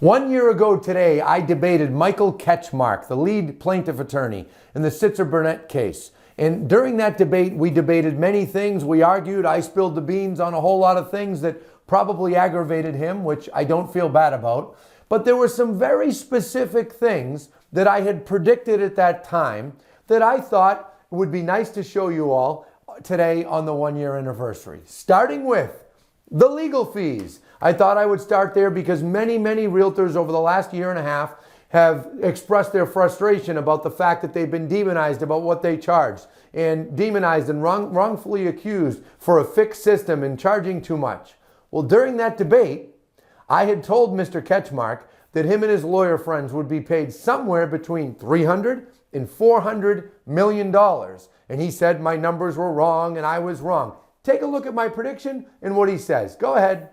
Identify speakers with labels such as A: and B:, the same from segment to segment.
A: 1 year ago today, I debated Michael Ketchmark, the lead plaintiff attorney in the Sitzer-Burnett case. And during that debate, we debated many things. We argued, I spilled the beans on a whole lot of things that probably aggravated him, which I don't feel bad about. But there were some very specific things that I had predicted at that time that I thought would be nice to show you all today on the 1 year anniversary. Starting with the legal fees. I thought I would start there because many realtors over the last year and a half have expressed their frustration about the fact that they've been demonized about what they charge and demonized and wrongfully accused for a fixed system and charging too much. Well, during that debate, I had told Mr. Ketchmark that him and his lawyer friends would be paid somewhere between $300 and $400 million. And he said my numbers were wrong and I was wrong. Take a look at my prediction and what he says. Go ahead.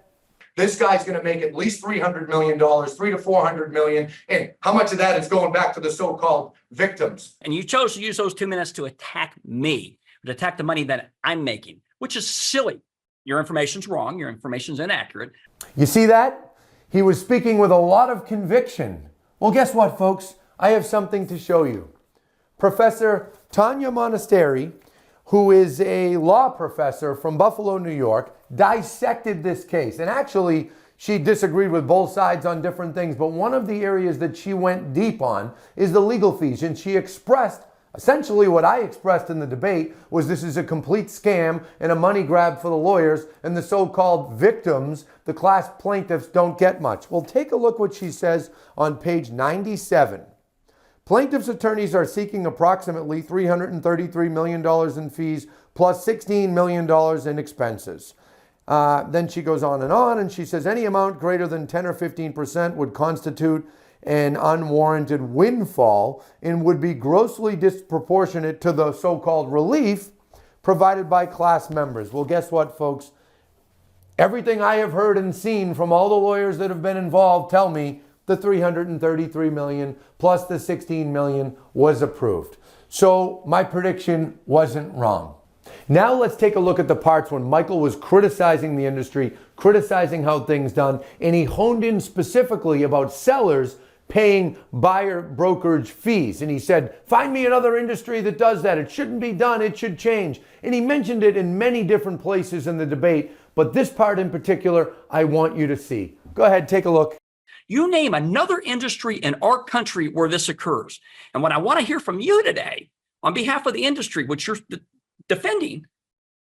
B: This guy's going to make at least $300 million, $300 to $400 million. And how much of that is going back to the so-called victims?
C: And you chose to use those 2 minutes to attack me, to attack the money that I'm making, which is silly. Your information's wrong. Your information's inaccurate.
A: You see that? He was speaking with a lot of conviction. Well, guess what, folks? I have something to show you. Professor Tanya Monasteri, who is a law professor from Buffalo, New York, dissected this case. And actually, she disagreed with both sides on different things, but one of the areas that she went deep on is the legal fees. And she expressed essentially what I expressed in the debate was this is a complete scam and a money grab for the lawyers, and the so-called victims, the class plaintiffs, don't get much. Well, take a look what she says on page 97. Plaintiffs' attorneys are seeking approximately $333 million in fees plus $16 million in expenses. Then she goes on, and she says any amount greater than 10 or 15% would constitute an unwarranted windfall and would be grossly disproportionate to the so-called relief provided by class members. Well, guess what, folks? Everything I have heard and seen from all the lawyers that have been involved tell me the $333 million plus the $16 million was approved. So my prediction wasn't wrong. Now let's take a look at the parts when Michael was criticizing the industry, criticizing how things done, and he honed in specifically about sellers paying buyer brokerage fees. And he said, find me another industry that does that. It shouldn't be done. It should change. And he mentioned it in many different places in the debate, but this part in particular, I want you to see. Go ahead, take a look.
C: You name another industry in our country where this occurs. And what I want to hear from you today, on behalf of the industry, which you're defending,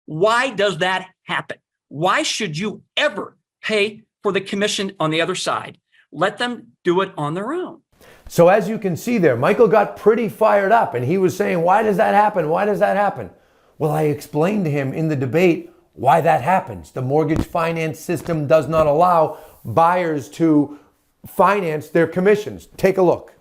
C: why does that happen? Why should you ever pay for the commission on the other side? Let them do it on their own.
A: So as you can see there, Michael got pretty fired up and he was saying, why does that happen? Why does that happen? Well, I explained to him in the debate why that happens. The mortgage finance system does not allow buyers to finance their commissions. Take a look.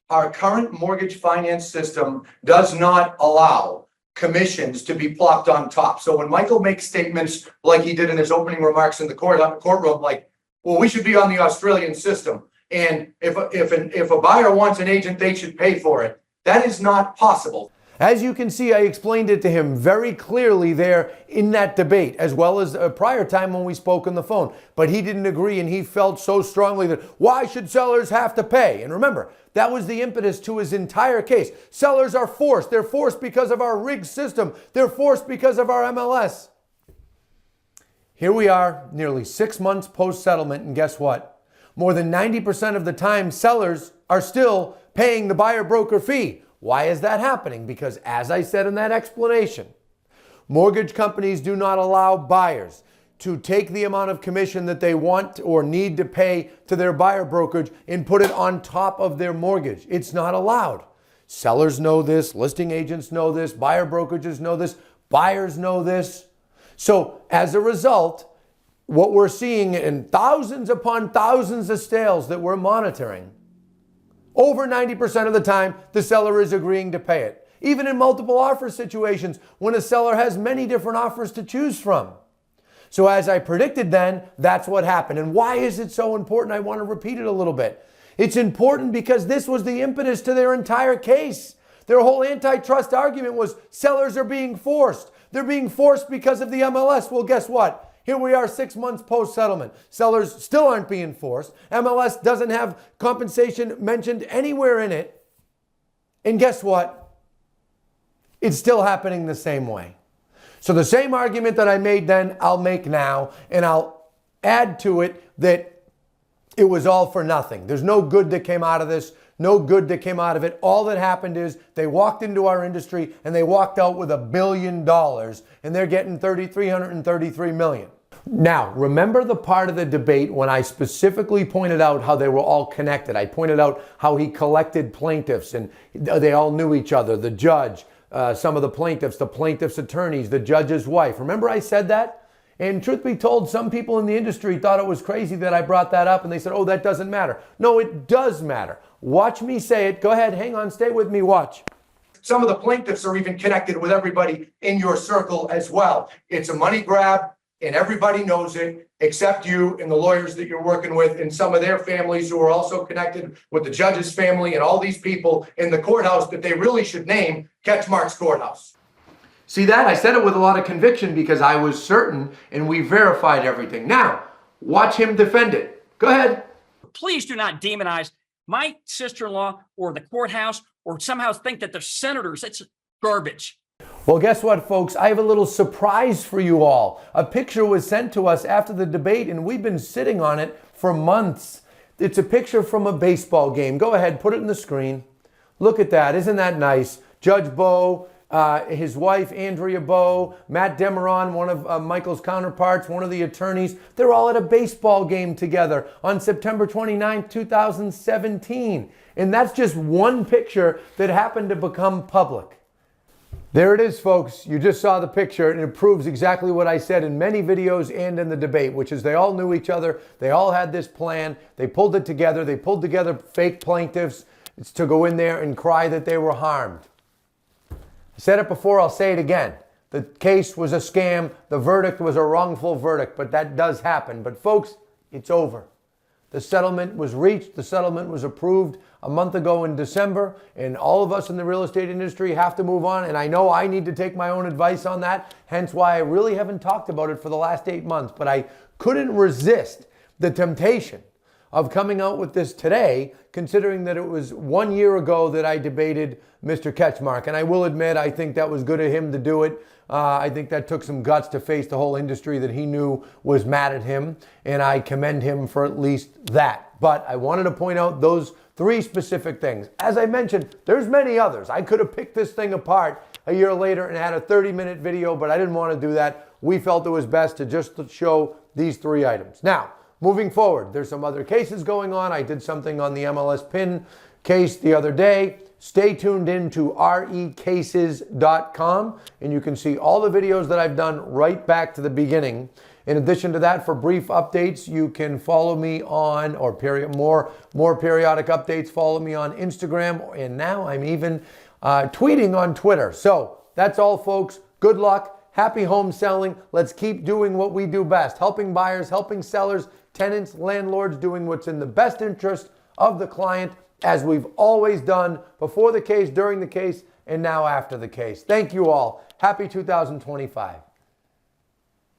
B: Our current mortgage finance system does not allow commissions to be plopped on top. So when Michael makes statements like he did in his opening remarks in the courtroom, like, well, we should be on the Australian system, and if a buyer wants an agent, they should pay for it. That is not possible.
A: As you can see, I explained it to him very clearly there in that debate, as well as a prior time when we spoke on the phone. But he didn't agree, and he felt so strongly that why should sellers have to pay? And remember, that was the impetus to his entire case. Sellers are forced. They're forced because of our rigged system. They're forced because of our MLS. Here we are, nearly 6 months post-settlement, and guess what? More than 90% of the time, sellers are still paying the buyer broker fee. Why is that happening? Because as I said in that explanation, mortgage companies do not allow buyers to take the amount of commission that they want or need to pay to their buyer brokerage and put it on top of their mortgage. It's not allowed. Sellers know this, listing agents know this, buyer brokerages know this, buyers know this. So as a result, what we're seeing in thousands upon thousands of sales that we're monitoring, over 90% of the time, the seller is agreeing to pay it. Even in multiple offer situations, when a seller has many different offers to choose from. So as I predicted then, that's what happened. And why is it so important? I want to repeat it a little bit. It's important because this was the impetus to their entire case. Their whole antitrust argument was sellers are being forced. They're being forced because of the MLS. Well, guess what? Here we are 6 months post-settlement. Sellers still aren't being forced. MLS doesn't have compensation mentioned anywhere in it. And guess what? It's still happening the same way. So the same argument that I made then, I'll make now, and I'll add to it that it was all for nothing. There's no good that came out of this, no good that came out of it. All that happened is they walked into our industry and they walked out with $1 billion, and they're getting $333 million. Now, remember the part of the debate when I specifically pointed out how they were all connected. I pointed out how he collected plaintiffs and they all knew each other, the judge, some of the plaintiffs' attorneys, the judge's wife. Remember I said that? And truth be told, some people in the industry thought it was crazy that I brought that up, and they said, oh, that doesn't matter. No, it does matter. Watch me say it. Go ahead, hang on, stay with me, watch.
B: Some of the plaintiffs are even connected with everybody in your circle as well. It's a money grab, and everybody knows it, except you and the lawyers that you're working with and some of their families who are also connected with the judge's family and all these people in the courthouse that they really should name Ketchmark's courthouse.
A: See that? I said it with a lot of conviction because I was certain and we verified everything. Now, watch him defend it. Go ahead.
C: Please do not demonize my sister-in-law or the courthouse or somehow think that they're senators. It's garbage.
A: Well, guess what, folks? I have a little surprise for you all. A picture was sent to us after the debate, and we've been sitting on it for months. It's a picture from a baseball game. Go ahead, put it in the screen. Look at that. Isn't that nice? Judge Bo, his wife, Andrea Bo, Matt Demeron, one of Michael's counterparts, one of the attorneys. They're all at a baseball game together on September 29th, 2017. And that's just one picture that happened to become public. There it is, folks. You just saw the picture, and it proves exactly what I said in many videos and in the debate, which is they all knew each other. They all had this plan. They pulled it together. They pulled together fake plaintiffs to go in there and cry that they were harmed. I said it before, I'll say it again. The case was a scam. The verdict was a wrongful verdict, but that does happen. But folks, it's over. The settlement was reached. The settlement was approved a month ago in December, and all of us in the real estate industry have to move on. And I know I need to take my own advice on that, hence why I really haven't talked about it for the last 8 months. But I couldn't resist the temptation of coming out with this today, considering that it was 1 year ago that I debated Mr. Ketchmark. And I will admit, I think that was good of him to do it. I think that took some guts to face the whole industry that he knew was mad at him, and I commend him for at least that. But I wanted to point out those 3 specific things. As I mentioned, there's many others. I could have picked this thing apart a year later and had a 30-minute video, but I didn't want to do that. We felt it was best to just show these 3 items. Now, moving forward, there's some other cases going on. I did something on the MLS PIN case the other day. Stay tuned in to recases.com, and you can see all the videos that I've done right back to the beginning. In addition to that, for brief updates, you can follow me on, or more periodic updates, follow me on Instagram, and now I'm even tweeting on Twitter. So that's all, folks. Good luck. Happy home selling. Let's keep doing what we do best, helping buyers, helping sellers, tenants, landlords, doing what's in the best interest of the client, as we've always done before the case, during the case, and now after the case. Thank you all. Happy 2025.